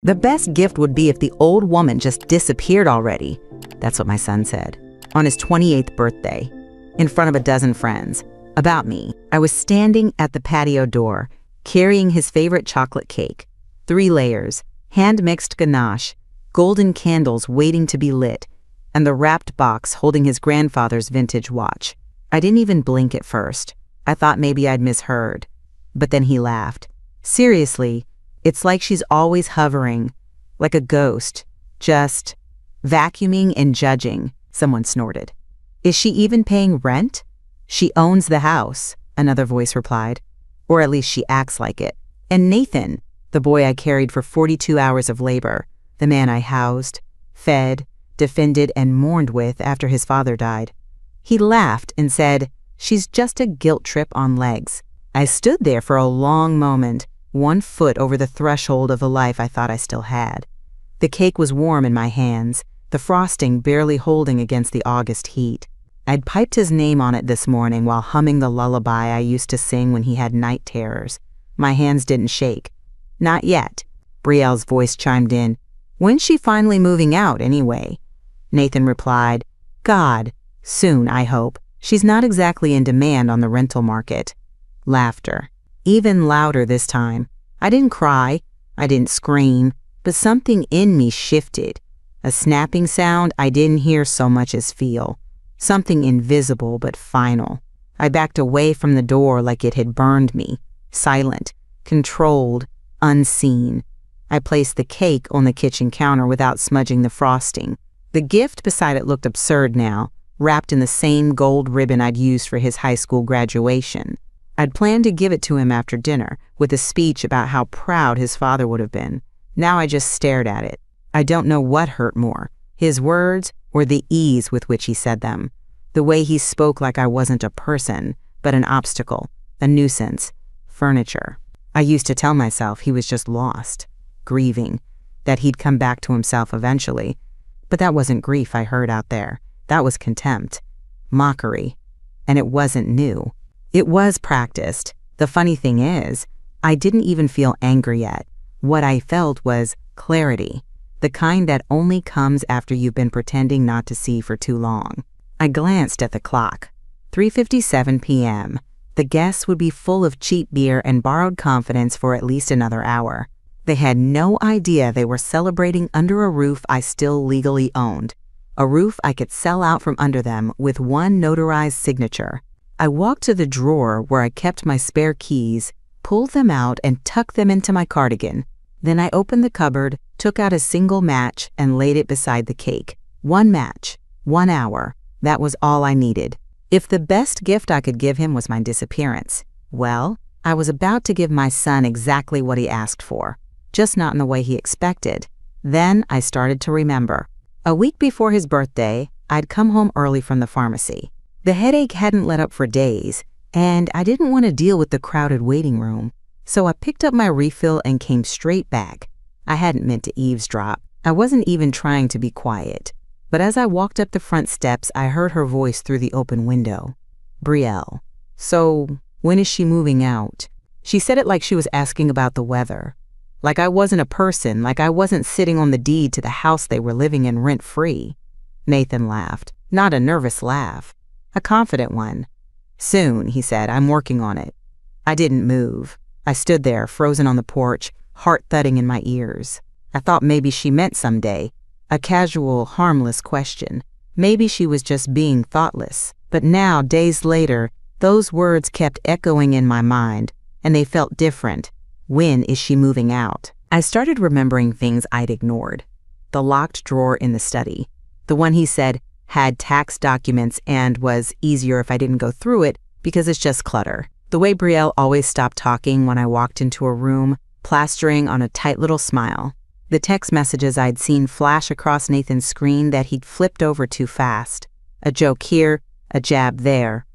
The best gift would be if the old woman just disappeared already. That's what my son said. On his 28th birthday, in front of a dozen friends. About me, I was standing at the patio door, carrying his favorite chocolate cake, 3 layers, hand-mixed ganache, golden candles waiting to be lit, and the wrapped box holding his grandfather's vintage watch. I didn't even blink at first. I thought maybe I'd misheard. But then he laughed. Seriously, it's like she's always hovering, like a ghost, just vacuuming and judging, someone snorted. Is she even paying rent? She owns the house, another voice replied. Or at least she acts like it. And Nathan, the boy I carried for 42 hours of labor, the man I housed, fed, defended, and mourned with after his father died. He laughed and said, "She's just a guilt trip on legs." I stood there for a long moment, 1 foot over the threshold of the life I thought I still had. The cake was warm in my hands, the frosting barely holding against the August heat. I'd piped his name on it this morning while humming the lullaby I used to sing when he had night terrors. My hands didn't shake. Not yet, Brielle's voice chimed in. When's she finally moving out, anyway? Nathan replied, God, soon, I hope. She's not exactly in demand on the rental market. Laughter. Even louder this time. I didn't cry, I didn't scream, but something in me shifted. A snapping sound I didn't hear so much as feel. Something invisible but final. I backed away from the door like it had burned me. Silent, controlled, unseen. I placed the cake on the kitchen counter without smudging the frosting. The gift beside it looked absurd now, wrapped in the same gold ribbon I'd used for his high school graduation. I'd planned to give it to him after dinner, with a speech about how proud his father would have been. Now I just stared at it. I don't know what hurt more, his words or the ease with which he said them. The way he spoke like I wasn't a person, but an obstacle, a nuisance, furniture. I used to tell myself he was just lost, grieving, that he'd come back to himself eventually. But that wasn't grief I heard out there. That was contempt, mockery, and it wasn't new. It was practiced. The funny thing is, I didn't even feel angry yet. What I felt was clarity, the kind that only comes after you've been pretending not to see for too long. I glanced at the clock. 3:57 p.m. The guests would be full of cheap beer and borrowed confidence for at least another hour. They had no idea they were celebrating under a roof I still legally owned, a roof I could sell out from under them with one notarized signature. I walked to the drawer where I kept my spare keys, pulled them out and tucked them into my cardigan. Then I opened the cupboard, took out a single match and laid it beside the cake. 1 match, 1 hour. That was all I needed. If the best gift I could give him was my disappearance, well, I was about to give my son exactly what he asked for, just not in the way he expected. Then I started to remember. A week before his birthday, I'd come home early from the pharmacy. The headache hadn't let up for days, and I didn't want to deal with the crowded waiting room, so I picked up my refill and came straight back. I hadn't meant to eavesdrop. I wasn't even trying to be quiet. But as I walked up the front steps, I heard her voice through the open window. Brielle. So, when is she moving out? She said it like she was asking about the weather. Like I wasn't a person, like I wasn't sitting on the deed to the house they were living in rent-free. Nathan laughed. Not a nervous laugh. A confident one. Soon, he said, I'm working on it. I didn't move. I stood there, frozen on the porch, heart thudding in my ears. I thought maybe she meant someday. A casual, harmless question. Maybe she was just being thoughtless. But now, days later, those words kept echoing in my mind, and they felt different. When is she moving out? I started remembering things I'd ignored. The locked drawer in the study. The one he said had tax documents and was easier if I didn't go through it because it's just clutter. The way Brielle always stopped talking when I walked into a room, plastering on a tight little smile. The text messages I'd seen flash across Nathan's screen that he'd flipped over too fast. A joke here, a jab there.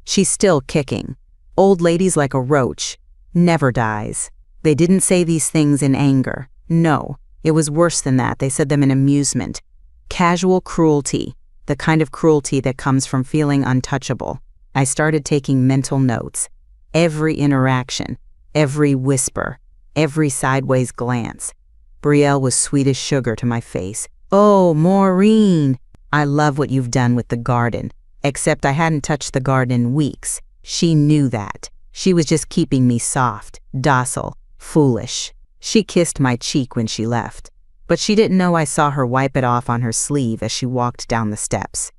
She's still kicking. Old ladies like a roach. Never dies. They didn't say these things in anger. No, it was worse than that. They said them in amusement. Casual cruelty, the kind of cruelty that comes from feeling untouchable. I started taking mental notes. Every interaction, every whisper, every sideways glance. Brielle was sweet as sugar to my face. "Oh, Maureen, I love what you've done with the garden." Except I hadn't touched the garden in weeks. She knew that. She was just keeping me soft, docile, foolish. She kissed my cheek when she left, but she didn't know I saw her wipe it off on her sleeve as she walked down the steps.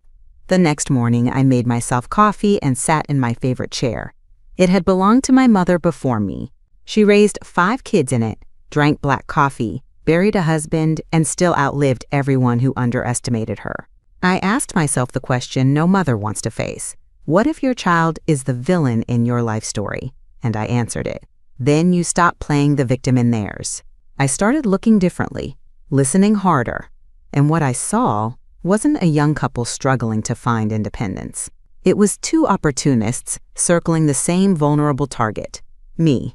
The next morning, I made myself coffee and sat in my favorite chair. It had belonged to my mother before me. She raised 5 kids in it, drank black coffee, buried a husband, and still outlived everyone who underestimated her. I asked myself the question no mother wants to face. What if your child is the villain in your life story? And I answered it. Then you stop playing the victim in theirs. I started looking differently, listening harder, and what I saw wasn't a young couple struggling to find independence. It was 2 opportunists circling the same vulnerable target, me.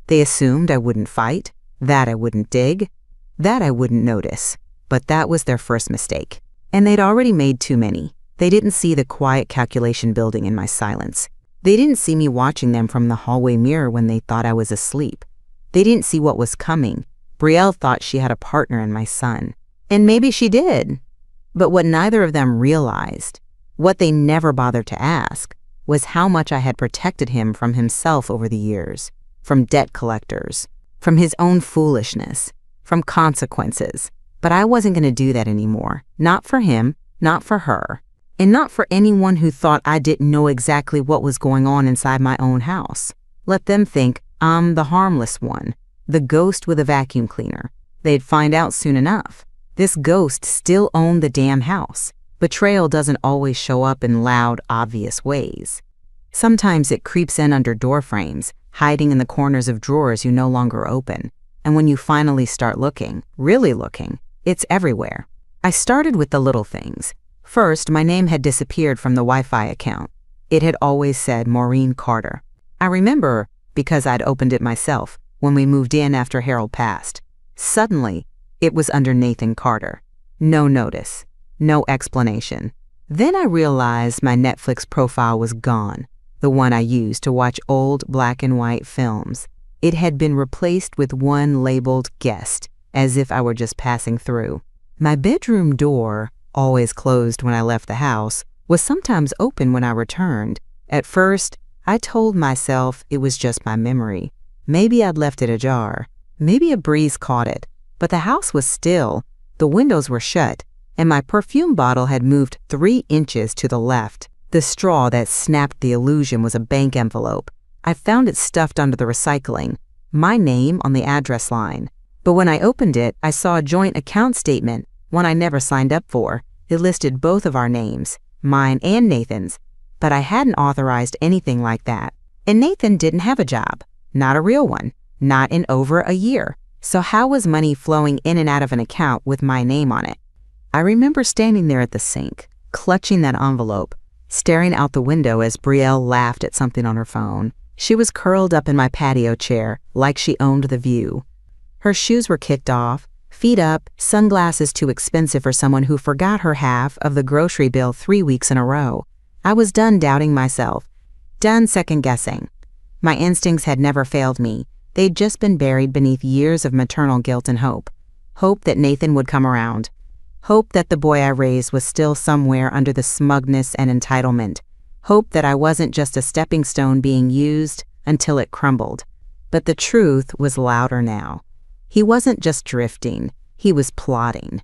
They assumed I wouldn't fight, that I wouldn't dig, that I wouldn't notice. But that was their first mistake. And they'd already made too many. They didn't see the quiet calculation building in my silence. They didn't see me watching them from the hallway mirror when they thought I was asleep. They didn't see what was coming. Brielle thought she had a partner in my son. And maybe she did. But what neither of them realized, what they never bothered to ask, was how much I had protected him from himself over the years, from debt collectors, from his own foolishness, from consequences. But I wasn't going to do that anymore. Not for him, not for her, and not for anyone who thought I didn't know exactly what was going on inside my own house. Let them think I'm the harmless one, the ghost with a vacuum cleaner. They'd find out soon enough. This ghost still owned the damn house. Betrayal doesn't always show up in loud, obvious ways. Sometimes it creeps in under door frames, hiding in the corners of drawers you no longer open. And when you finally start looking, really looking, it's everywhere. I started with the little things. First, my name had disappeared from the Wi-Fi account. It had always said Maureen Carter. I remember because I'd opened it myself when we moved in after Harold passed. Suddenly, it was under Nathan Carter. No notice, no explanation. Then I realized my Netflix profile was gone, the one I used to watch old black and white films. It had been replaced with one labeled guest, as if I were just passing through. My bedroom door, always closed when I left the house, was sometimes open when I returned. At first, I told myself it was just my memory. Maybe I'd left it ajar. Maybe a breeze caught it. But the house was still, the windows were shut, and my perfume bottle had moved 3 inches to the left. The straw that snapped the illusion was a bank envelope. I found it stuffed under the recycling, my name on the address line. But when I opened it, I saw a joint account statement, one I never signed up for. It listed both of our names, mine and Nathan's, but I hadn't authorized anything like that. And Nathan didn't have a job, not a real one, not in over a year. So how was money flowing in and out of an account with my name on it? I remember standing there at the sink, clutching that envelope, staring out the window as Brielle laughed at something on her phone. She was curled up in my patio chair, like she owned the view. Her shoes were kicked off, feet up, sunglasses too expensive for someone who forgot her half of the grocery bill 3 weeks in a row. I was done doubting myself, done second-guessing. My instincts had never failed me. They'd just been buried beneath years of maternal guilt and hope. Hope that Nathan would come around. Hope that the boy I raised was still somewhere under the smugness and entitlement. Hope that I wasn't just a stepping stone being used until it crumbled. But the truth was louder now. He wasn't just drifting, he was plotting.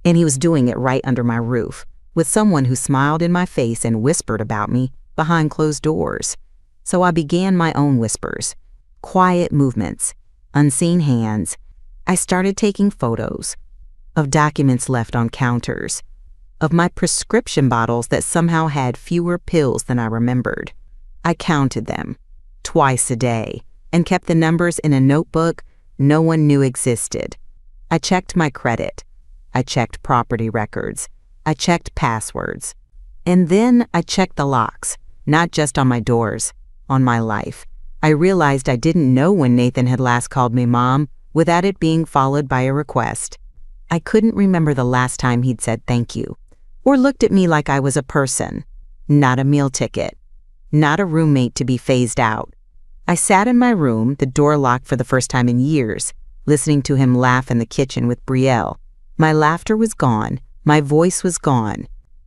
And he was doing it right under my roof, with someone who smiled in my face and whispered about me behind closed doors. So I began my own whispers. Quiet movements, unseen hands. I started taking photos of documents left on counters, of my prescription bottles that somehow had fewer pills than I remembered. I counted them twice a day and kept the numbers in a notebook no one knew existed. I checked my credit. I checked property records. I checked passwords. And then I checked the locks, not just on my doors, on my life. I realized I didn't know when Nathan had last called me Mom without it being followed by a request. I couldn't remember the last time he'd said thank you, or looked at me like I was a person, not a meal ticket, not a roommate to be phased out. I sat in my room, the door locked for the first time in years, listening to him laugh in the kitchen with Brielle. My laughter was gone, my voice was gone.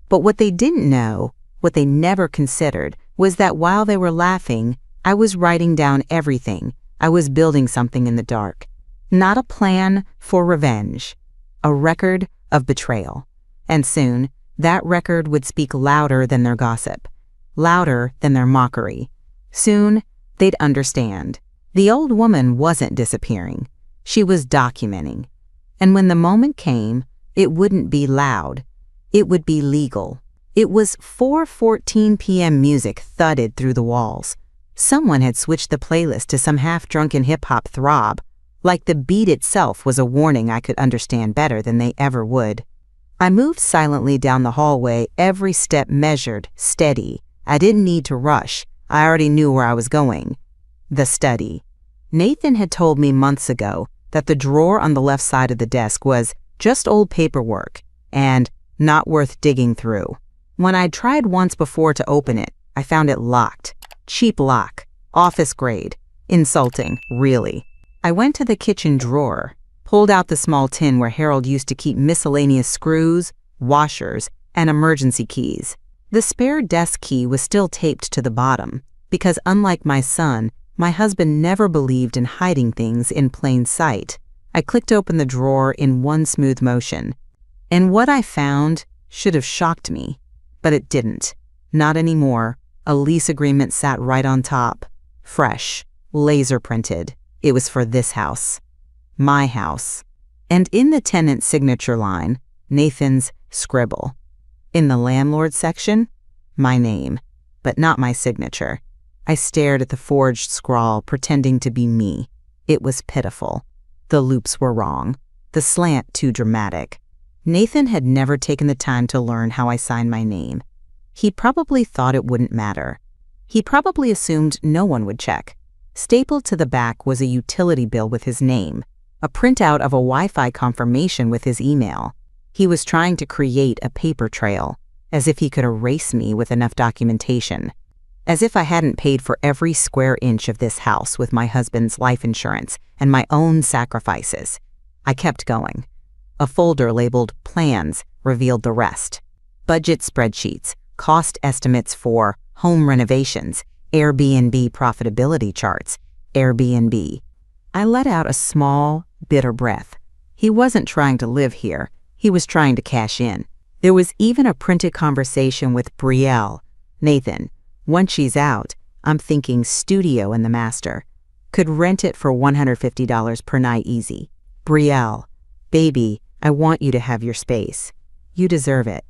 But what they didn't know, what they never considered, was that while they were laughing, I was writing down everything. I was building something in the dark. Not a plan for revenge, a record of betrayal. And soon, that record would speak louder than their gossip, louder than their mockery. Soon, they'd understand. The old woman wasn't disappearing. She was documenting. And when the moment came, it wouldn't be loud. It would be legal. It was 4:14 p.m. music thudded through the walls. Someone had switched the playlist to some half-drunken hip-hop throb, like the beat itself was a warning I could understand better than they ever would. I moved silently down the hallway, every step measured, steady. I didn't need to rush. I already knew where I was going. The study. Nathan had told me months ago that the drawer on the left side of the desk was just old paperwork and not worth digging through. When I'd tried once before to open it, I found it locked. Cheap lock. Office grade. Insulting, really. I went to the kitchen drawer, pulled out the small tin where Harold used to keep miscellaneous screws, washers, and emergency keys. The spare desk key was still taped to the bottom, because unlike my son, my husband never believed in hiding things in plain sight. I clicked open the drawer in one smooth motion, and what I found should have shocked me, but it didn't. Not anymore. A lease agreement sat right on top. Fresh, laser printed. It was for this house. My house. And in the tenant's signature line, Nathan's scribble. In the landlord section, my name, but not my signature. I stared at the forged scrawl, pretending to be me. It was pitiful. The loops were wrong. The slant too dramatic. Nathan had never taken the time to learn how I signed my name. He probably thought it wouldn't matter. He probably assumed no one would check. Stapled to the back was a utility bill with his name, a printout of a Wi-Fi confirmation with his email. He was trying to create a paper trail, as if he could erase me with enough documentation. As if I hadn't paid for every square inch of this house with my husband's life insurance and my own sacrifices. I kept going. A folder labeled Plans revealed the rest. Budget spreadsheets, cost estimates for home renovations, Airbnb profitability charts, Airbnb. I let out a small, bitter breath. He wasn't trying to live here. He was trying to cash in. There was even a printed conversation with Brielle. Nathan, once she's out, I'm thinking studio in the master. Could rent it for $150 per night easy. Brielle, baby, I want you to have your space. You deserve it.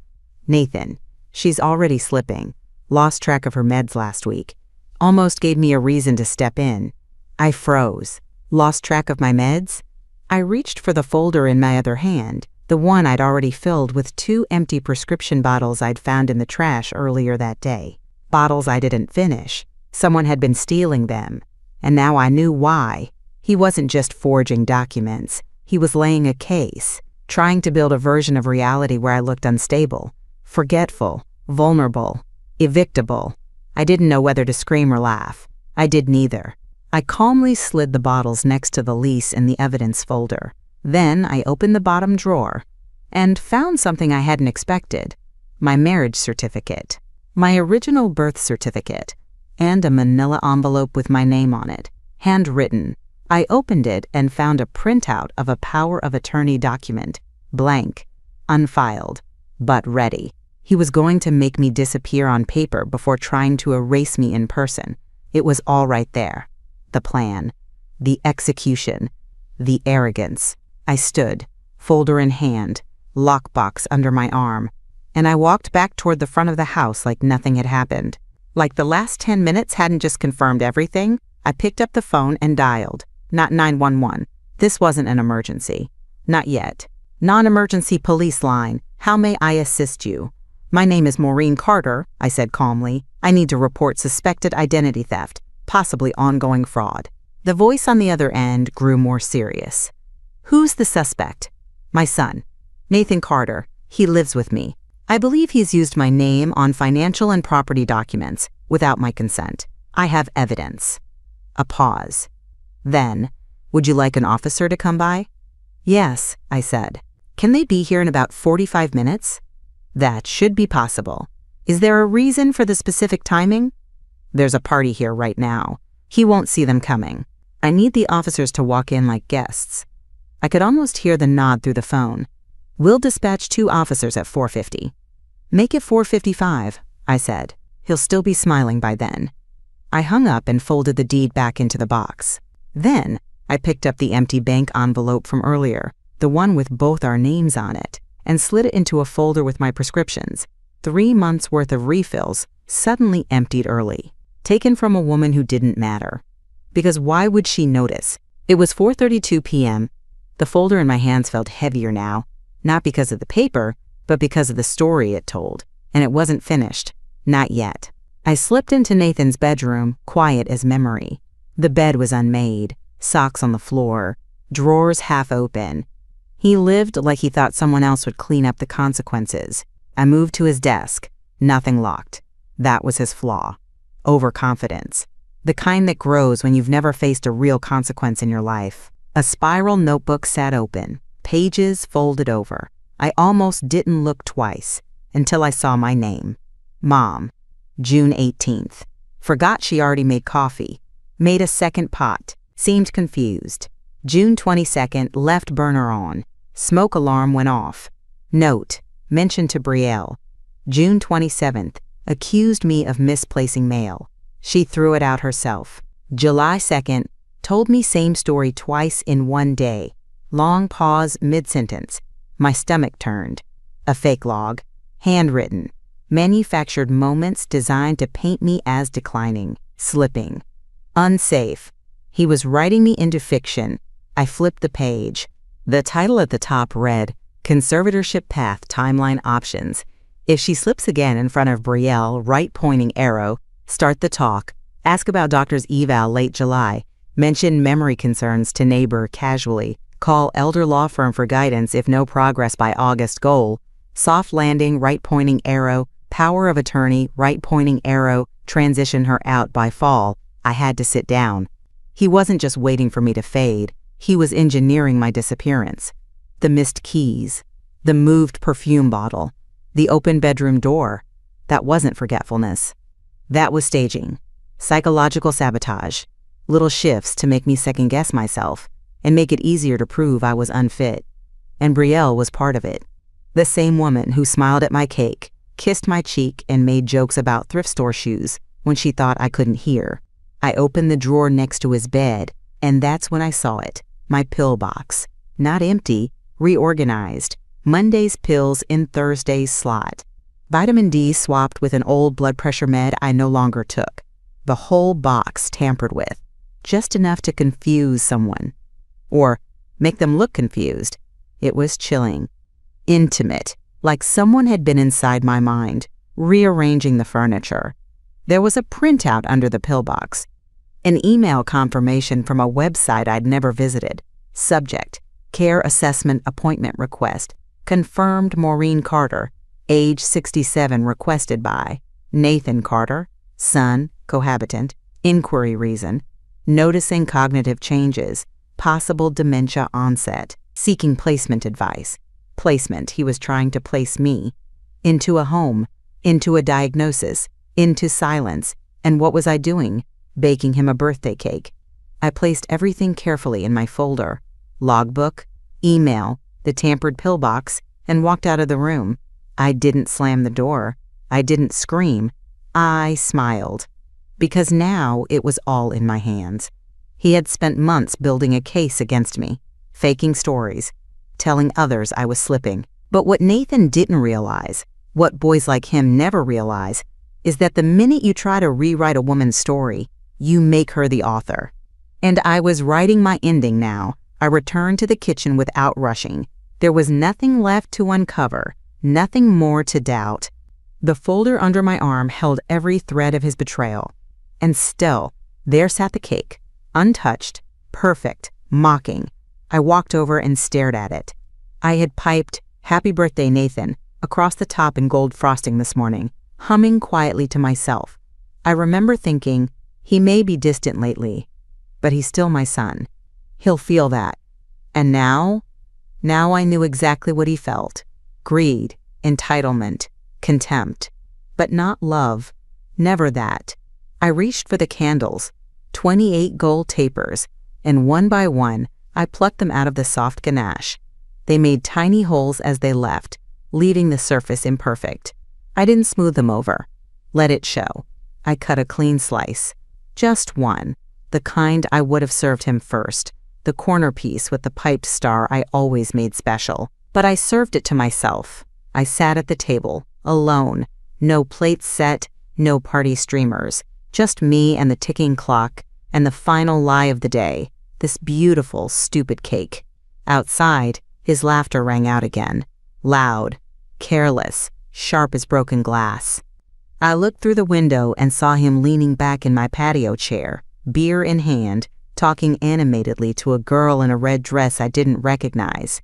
Nathan, she's already slipping. Lost track of her meds last week. Almost gave me a reason to step in. I froze. Lost track of my meds? I reached for the folder in my other hand, the one I'd already filled with 2 empty prescription bottles I'd found in the trash earlier that day. Bottles I didn't finish. Someone had been stealing them. And now I knew why. He wasn't just forging documents. He was laying a case, trying to build a version of reality where I looked unstable, forgetful, vulnerable, evictable. I didn't know whether to scream or laugh. I did neither. I calmly slid the bottles next to the lease in the evidence folder. Then I opened the bottom drawer and found something I hadn't expected. My marriage certificate, my original birth certificate, and a manila envelope with my name on it, handwritten. I opened it and found a printout of a power of attorney document, blank, unfiled, but ready. He was going to make me disappear on paper before trying to erase me in person. It was all right there. The plan, the execution, the arrogance. I stood, folder in hand, lockbox under my arm, and I walked back toward the front of the house like nothing had happened. Like the last 10 minutes hadn't just confirmed everything, I picked up the phone and dialed. Not 911. This wasn't an emergency. Not yet. Non-emergency police line. How may I assist you? My name is Maureen Carter, I said calmly. I need to report suspected identity theft, possibly ongoing fraud. The voice on the other end grew more serious. Who's the suspect? My son, Nathan Carter. He lives with me. I believe he's used my name on financial and property documents without my consent. I have evidence. A pause. Then, Would you like an officer to come by? Yes, I said. Can they be here in about 45 minutes? That should be possible. Is there a reason for the specific timing? There's a party here right now. He won't see them coming. I need the officers to walk in like guests. I could almost hear the nod through the phone. We'll dispatch 2 officers at 4:50. Make it 4:55, I said. He'll still be smiling by then. I hung up and folded the deed back into the box. Then, I picked up the empty bank envelope from earlier, the one with both our names on it, and slid it into a folder with my prescriptions. 3 months' worth of refills, suddenly emptied early, taken from a woman who didn't matter. Because why would she notice? It was 4:32 p.m. The folder in my hands felt heavier now, not because of the paper, but because of the story it told, and it wasn't finished. Not yet. I slipped into Nathan's bedroom, quiet as memory. The bed was unmade, socks on the floor, drawers half open. He lived like he thought someone else would clean up the consequences. I moved to his desk. Nothing locked. That was his flaw. Overconfidence. The kind that grows when you've never faced a real consequence in your life. A spiral notebook sat open, pages folded over. I almost didn't look twice until I saw my name. Mom. June 18th. Forgot she already made coffee. Made a second pot. Seemed confused. June 22nd, left burner on. Smoke alarm went off. Note. Mentioned to Brielle. June 27th. Accused me of misplacing mail. She threw it out herself. July 2nd. Told me same story twice in one day. Long pause mid-sentence. My stomach turned. A fake log. Handwritten. Manufactured moments designed to paint me as declining. Slipping. Unsafe. He was writing me into fiction. I flipped the page. The title at the top read, Conservatorship Path Timeline Options. If she slips again in front of Brielle, right pointing arrow, start the talk, ask about doctor's eval late July, mention memory concerns to neighbor casually, call elder law firm for guidance if no progress by August goal, soft landing, right pointing arrow, power of attorney, right pointing arrow, transition her out by fall. I had to sit down. He wasn't just waiting for me to fade. He was engineering my disappearance. The missed keys, the moved perfume bottle, the open bedroom door. That wasn't forgetfulness. That was staging. Psychological sabotage. Little shifts to make me second-guess myself and make it easier to prove I was unfit. And Brielle was part of it. The same woman who smiled at my cake, kissed my cheek, and made jokes about thrift store shoes when she thought I couldn't hear. I opened the drawer next to his bed, and that's when I saw it. My pill box. Not empty, reorganized. Monday's pills in Thursday's slot. Vitamin D swapped with an old blood pressure med I no longer took. The whole box tampered with. Just enough to confuse someone. Or make them look confused. It was chilling. Intimate. Like someone had been inside my mind, rearranging the furniture. There was a printout under the pillbox. An email confirmation from a website I'd never visited. Subject, Care Assessment Appointment Request. Confirmed Maureen Carter, age 67, requested by Nathan Carter, son, cohabitant, inquiry reason, noticing cognitive changes, possible dementia onset, seeking placement advice. Placement, he was trying to place me. Into a home, into a diagnosis, into silence. And what was I doing? Baking him a birthday cake. I placed everything carefully in my folder. Logbook, email, the tampered pillbox, and walked out of the room. I didn't slam the door. I didn't scream. I smiled. Because now it was all in my hands. He had spent months building a case against me, faking stories, telling others I was slipping. But what Nathan didn't realize, what boys like him never realize, is that the minute you try to rewrite a woman's story, you make her the author. And I was writing my ending now. I returned to the kitchen without rushing. There was nothing left to uncover, nothing more to doubt. The folder under my arm held every thread of his betrayal. And still, there sat the cake, untouched, perfect, mocking. I walked over and stared at it. I had piped, "Happy birthday, Nathan," across the top in gold frosting this morning, humming quietly to myself. I remember thinking, he may be distant lately, but he's still my son. He'll feel that. And now I knew exactly what he felt. Greed, entitlement, contempt. But not love. Never that. I reached for the candles, 28 gold tapers, and one by one, I plucked them out of the soft ganache. They made tiny holes as they left, leaving the surface imperfect. I didn't smooth them over. Let it show. I cut a clean slice. Just one. The kind I would have served him first. The corner piece with the piped star I always made special. But I served it to myself. I sat at the table, alone. No plates set, no party streamers. Just me and the ticking clock, and the final lie of the day. This beautiful, stupid cake. Outside, his laughter rang out again. Loud, careless, sharp as broken glass. I looked through the window and saw him leaning back in my patio chair, beer in hand, talking animatedly to a girl in a red dress I didn't recognize.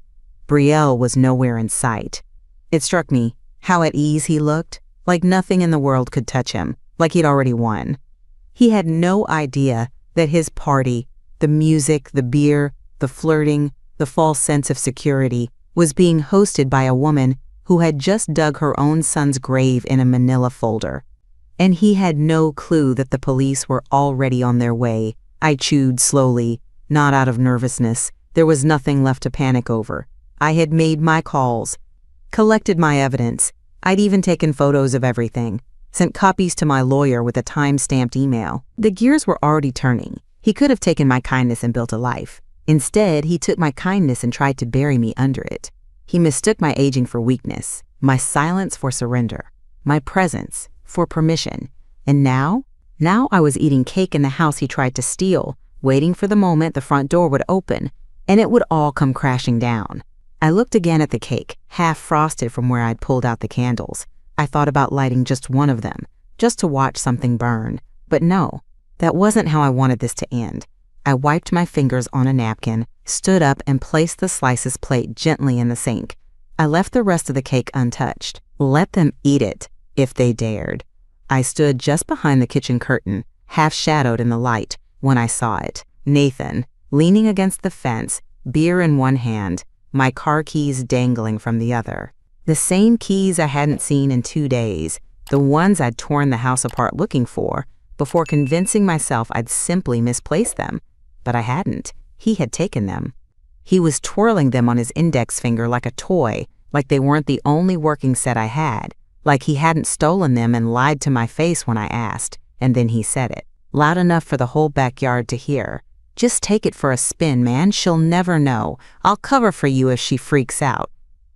Brielle was nowhere in sight. It struck me how at ease he looked, like nothing in the world could touch him, like he'd already won. He had no idea that his party, the music, the beer, the flirting, the false sense of security, was being hosted by a woman who had just dug her own son's grave in a manila folder. And he had no clue that the police were already on their way. I chewed slowly, not out of nervousness. There was nothing left to panic over. I had made my calls, collected my evidence. I'd even taken photos of everything, sent copies to my lawyer with a time-stamped email. The gears were already turning. He could have taken my kindness and built a life. Instead, he took my kindness and tried to bury me under it. He mistook my aging for weakness, my silence for surrender, my presence for permission. And now I was eating cake in the house he tried to steal, waiting for the moment the front door would open, and it would all come crashing down. I looked again at the cake, half frosted from where I'd pulled out the candles. I thought about lighting just one of them, just to watch something burn. But no, that wasn't how I wanted this to end. I wiped my fingers on a napkin, stood up, and placed the slices plate gently in the sink. I left the rest of the cake untouched. Let them eat it, if they dared. I stood just behind the kitchen curtain, half shadowed in the light, when I saw it. Nathan, leaning against the fence, beer in one hand, my car keys dangling from the other. The same keys I hadn't seen in 2 days, the ones I'd torn the house apart looking for, before convincing myself I'd simply misplaced them. But I hadn't. He had taken them. He was twirling them on his index finger like a toy, like they weren't the only working set I had, like he hadn't stolen them and lied to my face when I asked, and then he said it, loud enough for the whole backyard to hear. Just take it for a spin, man. She'll never know. I'll cover for you if she freaks out.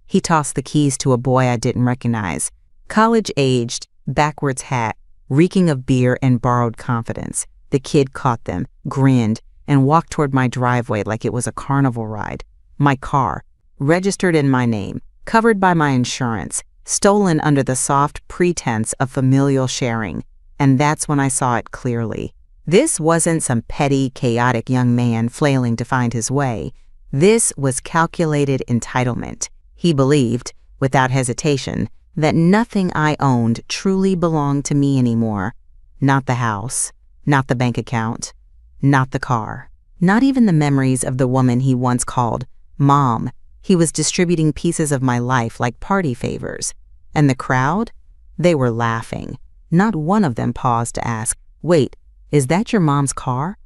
He tossed the keys to a boy I didn't recognize. College-aged, backwards hat, reeking of beer and borrowed confidence. The kid caught them, grinned, and walked toward my driveway like it was a carnival ride. My car, registered in my name, covered by my insurance, stolen under the soft pretense of familial sharing. And that's when I saw it clearly. This wasn't some petty, chaotic young man flailing to find his way. This was calculated entitlement. He believed, without hesitation, that nothing I owned truly belonged to me anymore. Not the house, not the bank account, not the car, not even the memories of the woman he once called Mom. He was distributing pieces of my life like party favors. And the crowd? They were laughing. Not one of them paused to ask, "Wait, is that your mom's car?"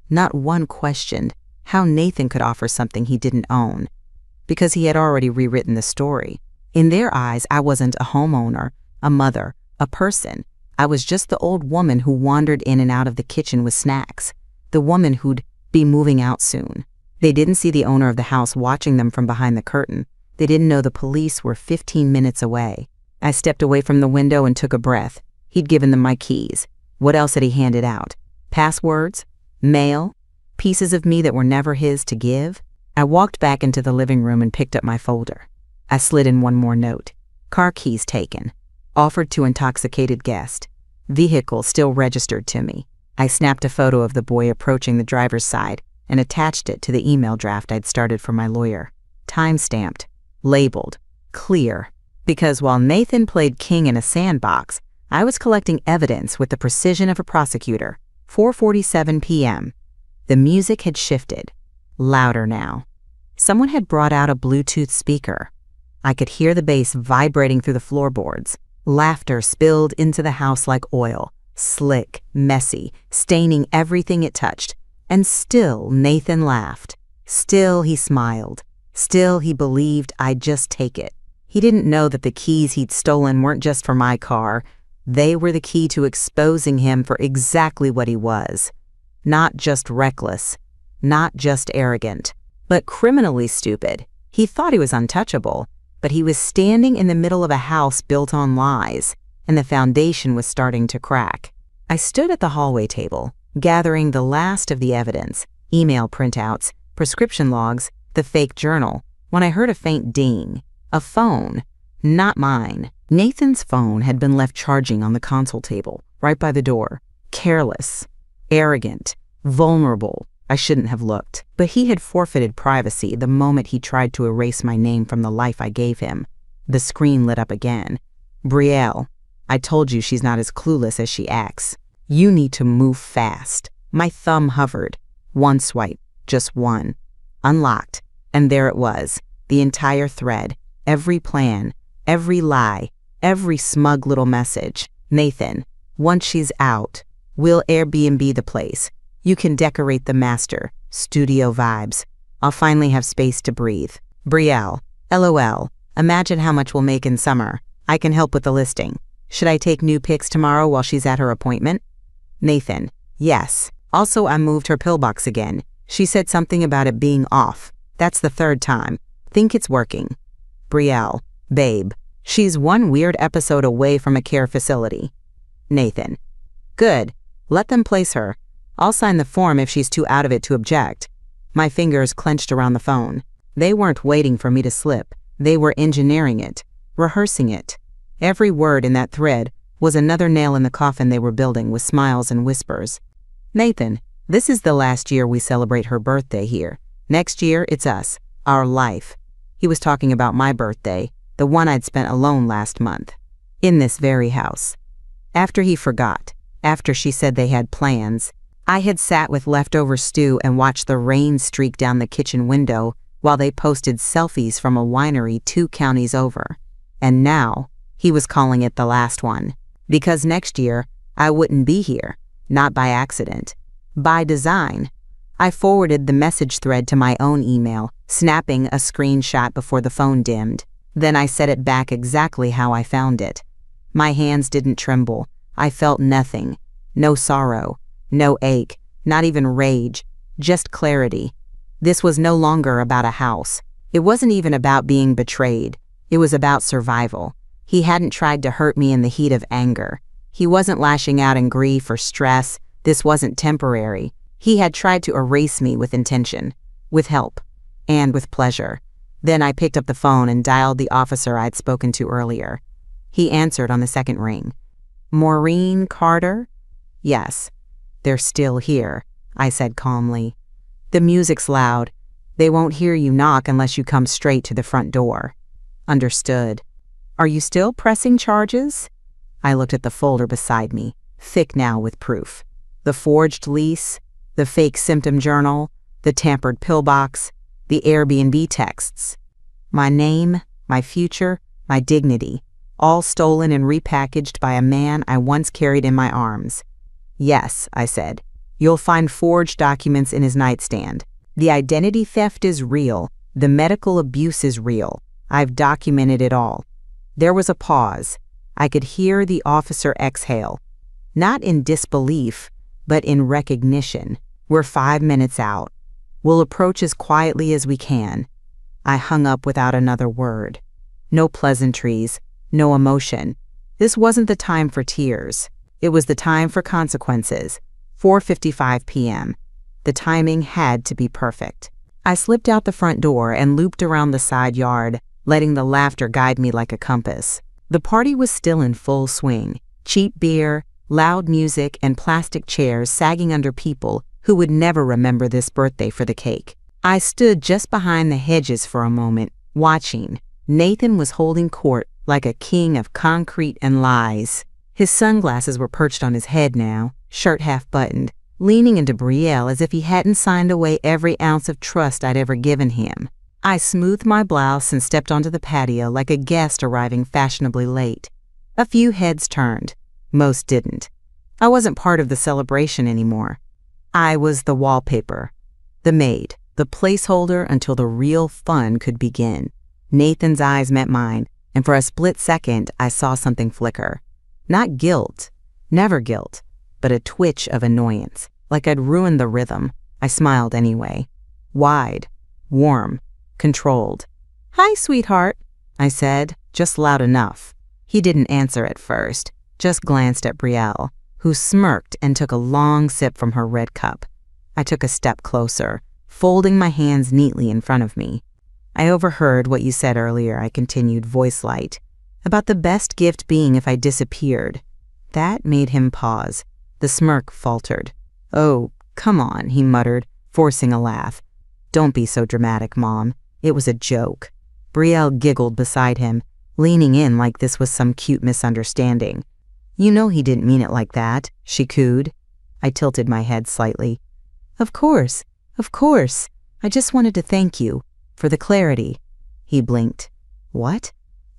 Not one questioned how Nathan could offer something he didn't own, because he had already rewritten the story. In their eyes, I wasn't a homeowner, a mother, a person. I was just the old woman who wandered in and out of the kitchen with snacks, the woman who'd be moving out soon. They didn't see the owner of the house watching them from behind the curtain. They didn't know the police were 15 minutes away. I stepped away from the window and took a breath. He'd given them my keys. What else had he handed out? Passwords? Mail? Pieces of me that were never his to give? I walked back into the living room and picked up my folder. I slid in one more note. Car keys taken. Offered to intoxicated guest. Vehicle still registered to me. I snapped a photo of the boy approaching the driver's side and attached it to the email draft I'd started for my lawyer. Time-stamped, labeled, clear. Because while Nathan played king in a sandbox, I was collecting evidence with the precision of a prosecutor. 4:47 p.m. The music had shifted. louder now. Someone had brought out a Bluetooth speaker. I could hear the bass vibrating through the floorboards. Laughter spilled into the house like oil, slick, messy, staining everything it touched. And still Nathan laughed. Still he smiled. Still he believed I'd just take it. He didn't know that the keys he'd stolen weren't just for my car. They were the key to exposing him for exactly what he was. Not just reckless, not just arrogant, but criminally stupid. He thought he was untouchable, but he was standing in the middle of a house built on lies, and the foundation was starting to crack. I stood at the hallway table, gathering the last of the evidence, email printouts, prescription logs, the fake journal, when I heard a faint ding. A phone, not mine. Nathan's phone had been left charging on the console table, right by the door. Careless, arrogant, vulnerable. I shouldn't have looked. But he had forfeited privacy the moment he tried to erase my name from the life I gave him. The screen lit up again. Brielle, I told you she's not as clueless as she acts. You need to move fast. My thumb hovered. One swipe, just one. Unlocked. And there it was, the entire thread, every plan, every lie, every smug little message. Nathan, once she's out, we'll Airbnb the place. You can decorate the master, studio vibes. I'll finally have space to breathe. Brielle, LOL, imagine how much we'll make in summer. I can help with the listing. Should I take new pics tomorrow while she's at her appointment? Nathan, yes. Also, I moved her pillbox again. She said something about it being off. That's the third time. Think it's working. Brielle, babe, she's one weird episode away from a care facility. Nathan, good. Let them place her. I'll sign the form if she's too out of it to object. My fingers clenched around the phone. They weren't waiting for me to slip. They were engineering it, rehearsing it. Every word in that thread was another nail in the coffin they were building with smiles and whispers. Nathan, this is the last year we celebrate her birthday here. Next year, it's us, our life. He was talking about my birthday, the one I'd spent alone last month, in this very house. After he forgot, after she said they had plans, I had sat with leftover stew and watched the rain streak down the kitchen window while they posted selfies from a winery 2 counties over. And now, he was calling it the last one. Because next year, I wouldn't be here, not by accident, by design. I forwarded the message thread to my own email, snapping a screenshot before the phone dimmed. Then I set it back exactly how I found it. My hands didn't tremble. I felt nothing. No sorrow, no ache, not even rage, just clarity. This was no longer about a house. It wasn't even about being betrayed. It was about survival. He hadn't tried to hurt me in the heat of anger. He wasn't lashing out in grief or stress. This wasn't temporary. He had tried to erase me with intention, with help, and with pleasure. Then I picked up the phone and dialed the officer I'd spoken to earlier. He answered on the second ring. Maureen Carter? Yes. They're still here, I said calmly. The music's loud. They won't hear you knock unless you come straight to the front door. Understood. Are you still pressing charges? I looked at the folder beside me, thick now with proof. The forged lease, the fake symptom journal, the tampered pillbox, the Airbnb texts. My name, my future, my dignity, all stolen and repackaged by a man I once carried in my arms. Yes, I said. You'll find forged documents in his nightstand. The identity theft is real. The medical abuse is real. I've documented it all. There was a pause. I could hear the officer exhale. Not in disbelief, but in recognition. We're 5 minutes out. We'll approach as quietly as we can. I hung up without another word. No pleasantries, no emotion. This wasn't the time for tears. It was the time for consequences. 4:55 p.m. The timing had to be perfect. I slipped out the front door and looped around the side yard, letting the laughter guide me like a compass. The party was still in full swing. Cheap beer, loud music, and plastic chairs sagging under people who would never remember this birthday for the cake. I stood just behind the hedges for a moment, watching. Nathan was holding court like a king of concrete and lies. His sunglasses were perched on his head now, shirt half buttoned, leaning into Brielle as if he hadn't signed away every ounce of trust I'd ever given him. I smoothed my blouse and stepped onto the patio like a guest arriving fashionably late. A few heads turned. Most didn't. I wasn't part of the celebration anymore. I was the wallpaper, the maid, the placeholder until the real fun could begin. Nathan's eyes met mine, and for a split second, I saw something flicker. Not guilt, never guilt, but a twitch of annoyance, like I'd ruined the rhythm. I smiled anyway. Wide, warm, controlled. "Hi, sweetheart," I said, just loud enough. He didn't answer at first, just glanced at Brielle, who smirked and took a long sip from her red cup. I took a step closer, folding my hands neatly in front of me. "I overheard what you said earlier," I continued, voice light, "about the best gift being if I disappeared." That made him pause. The smirk faltered. "Oh, come on," he muttered, forcing a laugh. "Don't be so dramatic, Mom. It was a joke." Brielle giggled beside him, leaning in like this was some cute misunderstanding. "You know he didn't mean it like that," she cooed. I tilted my head slightly. Of course. I just wanted to thank you for the clarity." He blinked. "What?"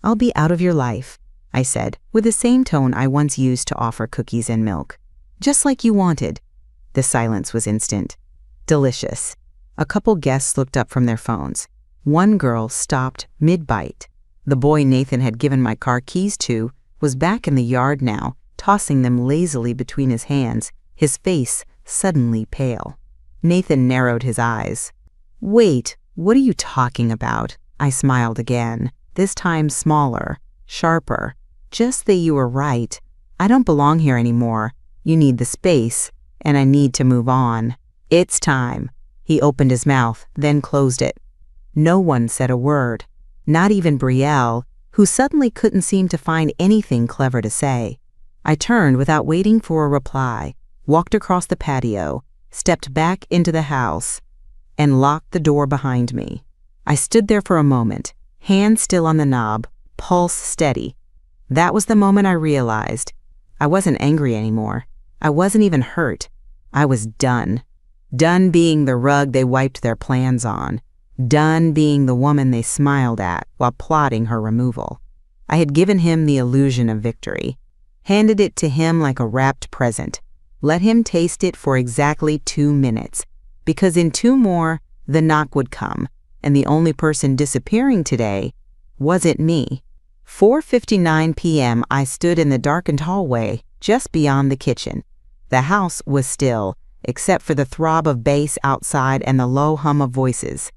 "I'll be out of your life," I said, with the same tone I once used to offer cookies and milk. "Just like you wanted." The silence was instant. Delicious. A couple guests looked up from their phones. One girl stopped mid-bite. The boy Nathan had given my car keys to was back in the yard now, tossing them lazily between his hands, his face suddenly pale. Nathan narrowed his eyes. "Wait, what are you talking about?" I smiled again, this time smaller, sharper. "Just that you were right. I don't belong here anymore. You need the space, and I need to move on. It's time." He opened his mouth, then closed it. No one said a word, not even Brielle, who suddenly couldn't seem to find anything clever to say. I turned without waiting for a reply, walked across the patio, stepped back into the house, and locked the door behind me. I stood there for a moment, hand still on the knob, pulse steady. That was the moment I realized I wasn't angry anymore. I wasn't even hurt. I was done. Done being the rug they wiped their plans on. Done being the woman they smiled at while plotting her removal. I had given him the illusion of victory, handed it to him like a wrapped present, let him taste it for exactly 2 minutes, because in 2 more, the knock would come, and the only person disappearing today wasn't me. 4:59 p.m. I stood in the darkened hallway just beyond the kitchen. The house was still, except for the throb of bass outside and the low hum of voices.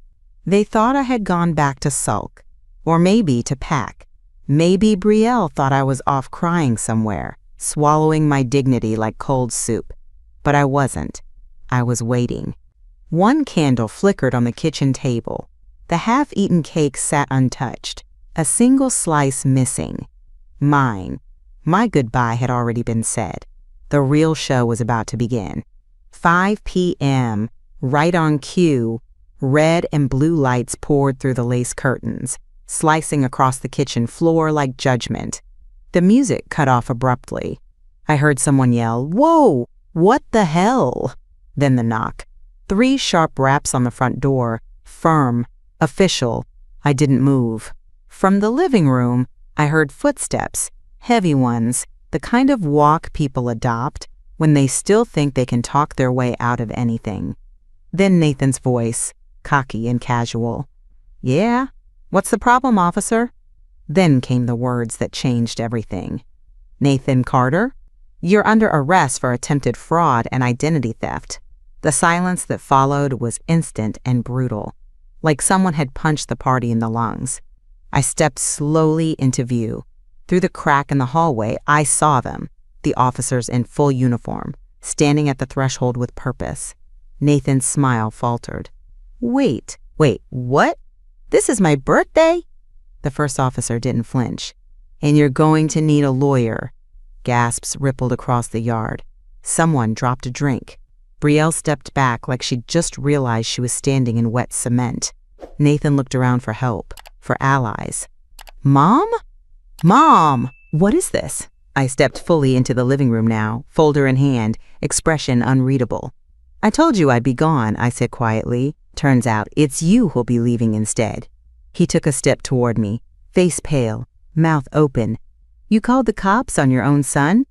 They thought I had gone back to sulk, or maybe to pack. Maybe Brielle thought I was off crying somewhere, swallowing my dignity like cold soup. But I wasn't. I was waiting. One candle flickered on the kitchen table. The half-eaten cake sat untouched, a single slice missing. Mine. My goodbye had already been said. The real show was about to begin. 5 p.m., right on cue. Red and blue lights poured through the lace curtains, slicing across the kitchen floor like judgment. The music cut off abruptly. I heard someone yell, "Whoa, what the hell?" Then the knock. 3 sharp raps on the front door, firm, official. I didn't move. From the living room, I heard footsteps, heavy ones, the kind of walk people adopt when they still think they can talk their way out of anything. Then Nathan's voice, cocky and casual. "Yeah? What's the problem, officer?" Then came the words that changed everything. "Nathan Carter? You're under arrest for attempted fraud and identity theft." The silence that followed was instant and brutal, like someone had punched the party in the lungs. I stepped slowly into view. Through the crack in the hallway, I saw them, the officers in full uniform, standing at the threshold with purpose. Nathan's smile faltered. Wait, what? This is my birthday?" The first officer didn't flinch. "And you're going to need a lawyer." Gasps rippled across the yard. Someone dropped a drink. Brielle stepped back like she'd just realized she was standing in wet cement. Nathan looked around for help, for allies. Mom? Mom! What is this?" I stepped fully into the living room now, folder in hand, expression unreadable. "I told you I'd be gone," I said quietly. "Turns out it's you who'll be leaving instead." He took a step toward me, face pale, mouth open. "You called the cops on your own son?"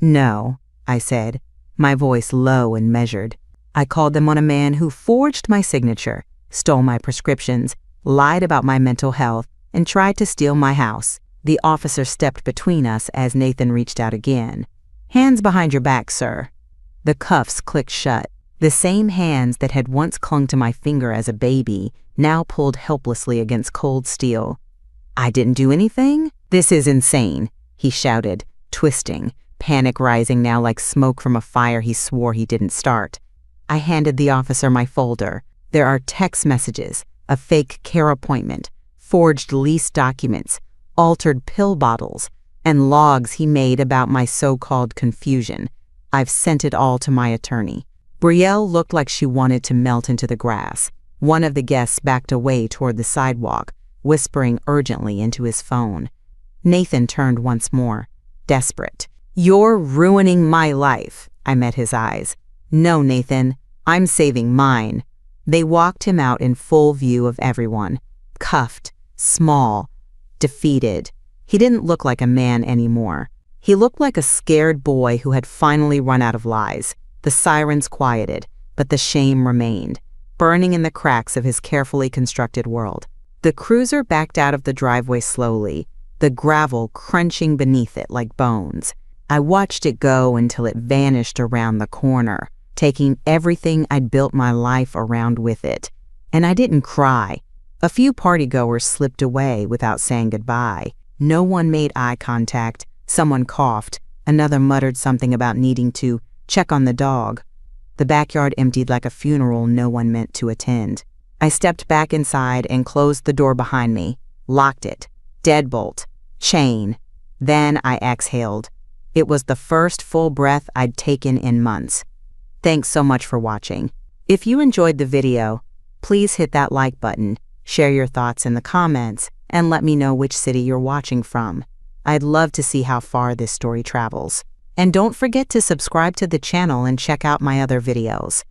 "No," I said, my voice low and measured. "I called them on a man who forged my signature, stole my prescriptions, lied about my mental health, and tried to steal my house." The officer stepped between us as Nathan reached out again. "Hands behind your back, sir." The cuffs clicked shut. The same hands that had once clung to my finger as a baby now pulled helplessly against cold steel. "I didn't do anything? This is insane," he shouted, twisting, panic rising now like smoke from a fire he swore he didn't start. I handed the officer my folder. There are text messages, a fake care appointment, forged lease documents, altered pill bottles, and logs he made about my so-called confusion. I've sent it all to my attorney. Brielle looked like she wanted to melt into the grass. One of the guests backed away toward the sidewalk, whispering urgently into his phone. Nathan turned once more, desperate. "You're ruining my life," I met his eyes. "No, Nathan, I'm saving mine." They walked him out in full view of everyone, cuffed, small, defeated. He didn't look like a man anymore. He looked like a scared boy who had finally run out of lies. The sirens quieted, but the shame remained, burning in the cracks of his carefully constructed world. The cruiser backed out of the driveway slowly, the gravel crunching beneath it like bones. I watched it go until it vanished around the corner, taking everything I'd built my life around with it. And I didn't cry. A few partygoers slipped away without saying goodbye. No one made eye contact. Someone coughed. Another muttered something about needing to check on the dog. The backyard emptied like a funeral no one meant to attend. I stepped back inside and closed the door behind me, locked it. Deadbolt. Chain. Then I exhaled. It was the first full breath I'd taken in months. Thanks so much for watching. If you enjoyed the video, please hit that like button, share your thoughts in the comments, and let me know which city you're watching from. I'd love to see how far this story travels. And don't forget to subscribe to the channel and check out my other videos.